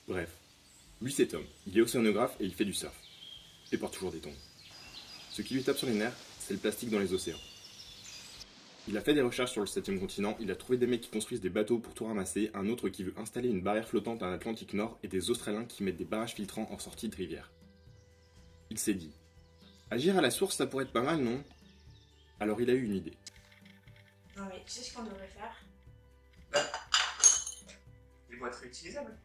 Bref, lui c'est Tom, il est océanographe et il fait du surf. Et porte toujours des tongs. Ce qui lui tape sur les nerfs, c'est le plastique dans les océans. Il a fait des recherches sur le 7e continent, il a trouvé des mecs qui construisent des bateaux pour tout ramasser, un autre qui veut installer une barrière flottante à l'Atlantique Nord et des Australiens qui mettent des barrages filtrants en sortie de rivière. Il s'est dit, agir à la source ça pourrait être pas mal, non? Alors il a eu une idée. Non mais tu sais ce qu'on devrait faire? Des boîtes réutilisables.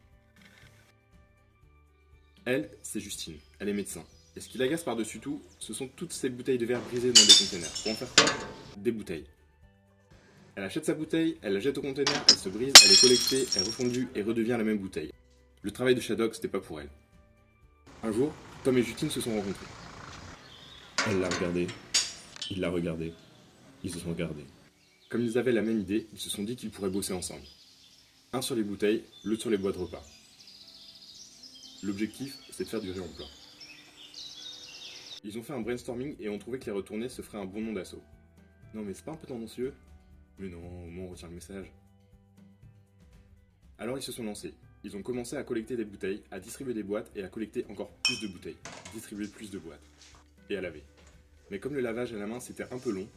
Elle, c'est Justine, elle est médecin. Et ce qui l'agace par-dessus tout, ce sont toutes ces bouteilles de verre brisées dans des containers. Pour en faire quoi? Des bouteilles. Elle achète sa bouteille, elle la jette au container, elle se brise, elle est collectée, elle est refondue et redevient la même bouteille. Le travail de Shadok, c'était pas pour elle. Un jour, Tom et Justine se sont rencontrés. Elle l'a regardé, il l'a regardé, ils se sont regardés. Comme ils avaient la même idée, ils se sont dit qu'ils pourraient bosser ensemble. Un sur les bouteilles, l'autre sur les boîtes repas. L'objectif, c'est de faire du riz en plat. Ils ont fait un brainstorming et ont trouvé que les retourner se ferait un bon nom d'assaut. Non mais c'est pas un peu tendancieux? Mais non, au moins on retient le message. Alors ils se sont lancés. Ils ont commencé à collecter des bouteilles, à distribuer des boîtes et à collecter encore plus de bouteilles. Distribuer plus de boîtes. Et à laver. Mais comme le lavage à la main c'était un peu long,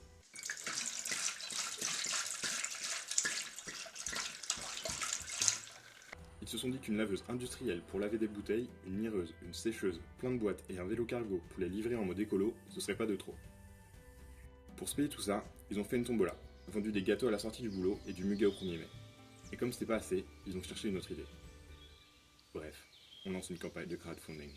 ils se sont dit qu'une laveuse industrielle pour laver des bouteilles, une mireuse, une sécheuse, plein de boîtes et un vélo cargo pour les livrer en mode écolo, ce serait pas de trop. Pour se payer tout ça, ils ont fait une tombola, vendu des gâteaux à la sortie du boulot et du muguet au 1er mai. Et comme c'était pas assez, ils ont cherché une autre idée. Bref, on lance une campagne de crowdfunding.